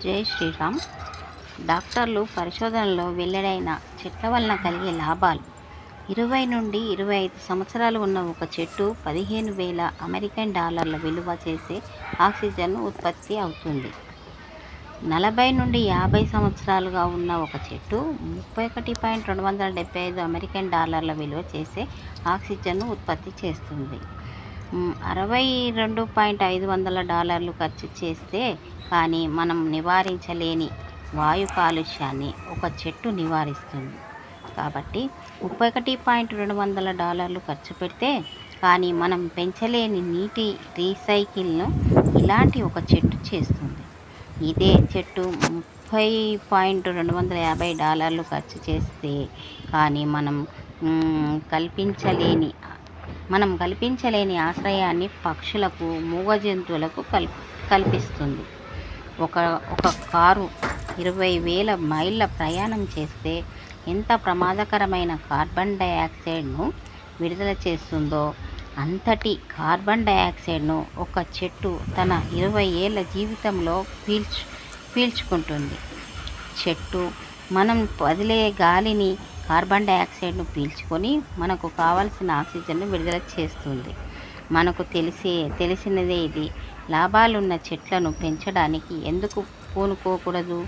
జై శ్రీరామ్. డాక్టర్లు పరిశోధనలో వెల్లడైన చెట్ల వలన కలిగే లాభాలు. 20 నుండి 25 సంవత్సరాలు ఉన్న ఒక చెట్టు 15,000 అమెరికన్ డాలర్ల విలువ చేసే ఆక్సిజన్ను ఉత్పత్తి అవుతుంది. 40 నుండి 50 సంవత్సరాలుగా ఉన్న ఒక చెట్టు 31,275 అమెరికన్ డాలర్ల విలువ చేసే ఆక్సిజన్ను ఉత్పత్తి చేస్తుంది. 62,500 డాలర్లు ఖర్చు చేస్తే కానీ మనం నివారించలేని వాయు కాలుష్యాన్ని ఒక చెట్టు నివారిస్తుంది. కాబట్టి 31,200 డాలర్లు ఖర్చు పెడితే కానీ మనం పెంచలేని నీటి రీసైకిల్ను ఇలాంటి ఒక చెట్టు చేస్తుంది. ఇదే చెట్టు 30,250 డాలర్లు ఖర్చు చేస్తే కానీ కల్పించలేని ఆశ్రయాన్ని పక్షులకు, మూగ జంతువులకు కల్పిస్తుంది. ఒక కారు 20,000 మైళ్ళ ప్రయాణం చేస్తే ఎంత ప్రమాదకరమైన కార్బన్ డయాక్సైడ్ను విడుదల చేస్తుందో అంతటి కార్బన్ డయాక్సైడ్ను ఒక చెట్టు తన 20 ఏళ్ల జీవితంలో పీల్చుకుంటుంది. చెట్టు మనం వదిలే గాలిని, కార్బన్ డయాక్సైడ్ను పీల్చుకొని మనకు కావలసిన ఆక్సిజన్ను విడుదల చేస్తుంది. మనకు తెలిసినదే ఇది. లాభాలున్న చెట్లను పెంచడానికి ఎందుకు పూనుకోకూడదు?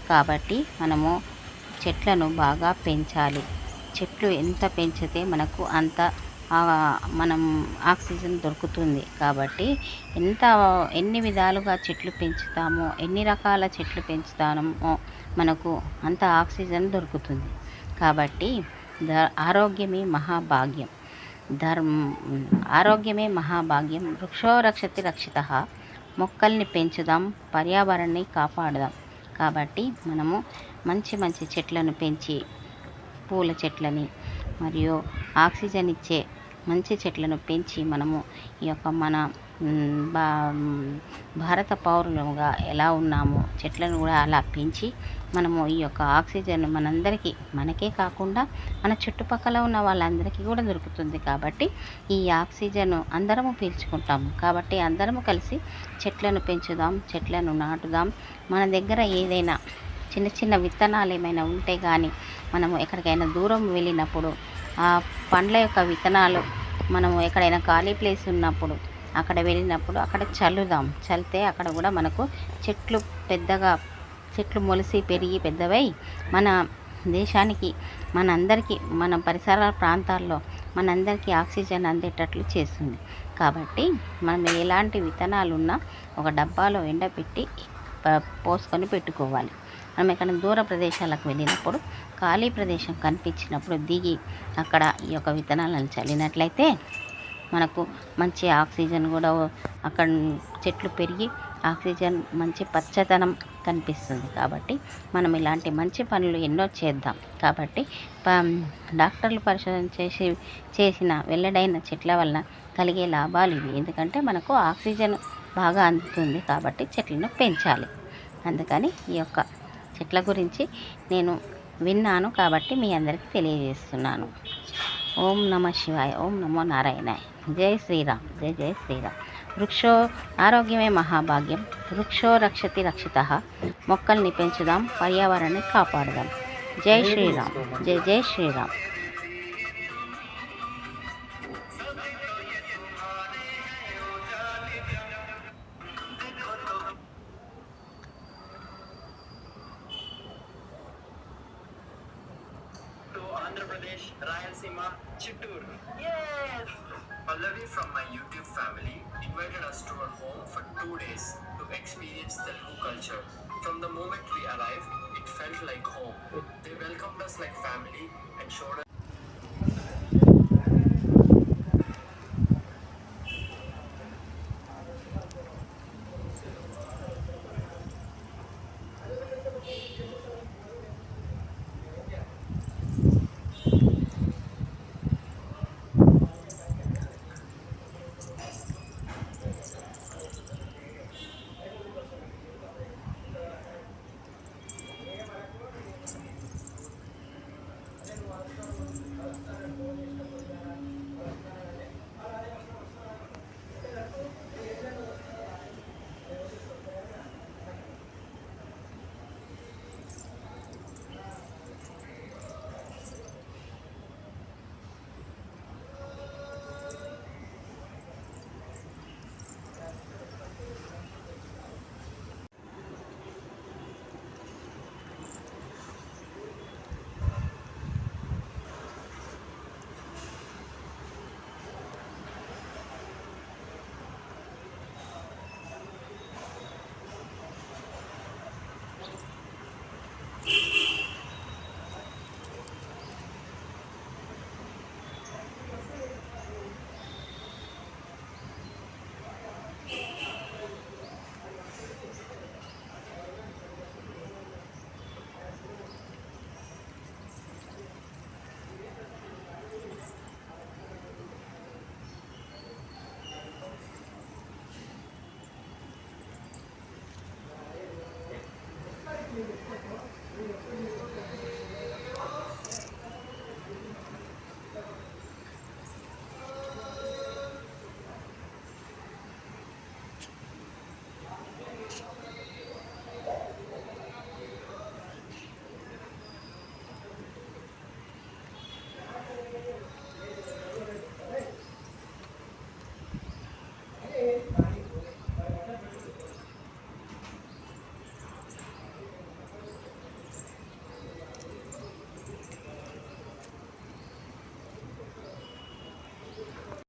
కాబట్టి మనము చెట్లను బాగా పెంచాలి. చెట్లు ఎంత పెంచితే మనకు అంత మనం ఆక్సిజన్ దొరుకుతుంది. కాబట్టి ఎన్ని విధాలుగా చెట్లు పెంచుతామో, ఎన్ని రకాల చెట్లు పెంచుతామో మనకు అంత ఆక్సిజన్ దొరుకుతుంది. కాబట్టి ఆరోగ్యమే మహాభాగ్యం. వృక్షో రక్షతి రక్షితః. మొక్కల్ని పెంచుదాం, పర్యావరణాన్ని కాపాడుదాం. కాబట్టి మనము మంచి చెట్లను పెంచి, పూల చెట్లని మరియు ఆక్సిజన్ ఇచ్చే మంచి చెట్లను పెంచి మనము ఈ యొక్క మన భారత పౌరులుగా ఎలా ఉన్నామో చెట్లను కూడా అలా పెంచి మనము ఈ యొక్క ఆక్సిజన్ మనకే కాకుండా మన చుట్టుపక్కల ఉన్న వాళ్ళందరికీ కూడా దొరుకుతుంది. కాబట్టి ఈ ఆక్సిజన్ అందరము పీల్చుకుంటాము. కాబట్టి అందరము కలిసి చెట్లను పెంచుదాం, చెట్లను నాటుదాం. మన దగ్గర ఏదైనా చిన్న విత్తనాలు ఏమైనా ఉంటే కానీ మనము ఎక్కడికైనా దూరం వెళ్ళినప్పుడు ఆ పండ్ల యొక్క విత్తనాలు మనము ఎక్కడైనా ఖాళీ ప్లేస్ ఉన్నప్పుడు అక్కడ వెళ్ళినప్పుడు అక్కడ చల్లితే అక్కడ కూడా మనకు చెట్లు మొలిసి పెరిగి పెద్దవై మన దేశానికి, మనందరికీ, మన పరిసర ప్రాంతాల్లో మనందరికీ ఆక్సిజన్ అందేటట్లు చేస్తుంది. కాబట్టి మనం ఎలాంటి విత్తనాలు ఉన్నా ఒక డబ్బాలో ఎండబెట్టి పోసుకొని పెట్టుకోవాలి. మనం ఎక్కడైనా దూర ప్రదేశాలకు వెళ్ళినప్పుడు ఖాళీ ప్రదేశం కనిపించినప్పుడు దిగి అక్కడ ఈ యొక్క విత్తనాలను చల్లినట్లయితే మనకు మంచి ఆక్సిజన్ కూడా అక్కడ చెట్లు పెరిగి ఆక్సిజన్ మంచి పచ్చదనం కనిపిస్తుంది. కాబట్టి మనం ఇలాంటి మంచి పనులు ఎన్నో చేద్దాం. కాబట్టి డాక్టర్లు పరిశోధన చేసిన వెల్లడైన చెట్ల వలన కలిగే లాభాలు ఇవి. ఎందుకంటే మనకు ఆక్సిజన్ బాగా అందుతుంది. కాబట్టి చెట్లను పెంచాలి. అందుకని ఈ యొక్క చెట్ల గురించి నేను విన్నాను కాబట్టి మీ అందరికీ తెలియజేస్తున్నాను. ఓం నమ శివాయ. ఓం నమో నారాయణాయ. జై శ్రీరామ్. జై శ్రీరామ్. ఆరోగ్యమే మహాభాగ్యం. వృక్షో రక్షతి రక్షితః. మొక్కల్ని పెంచుదాం, పర్యావరణాన్ని కాపాడుదాం. జై శ్రీరామ్. జై Sriram. Andhra Pradesh, Rayalaseema, Chittoor. Yes! Pallavi from my YouTube family invited us to her home for 2 days to experience Telugu culture. From the moment we arrived, it felt like home. They welcomed us like family and showed us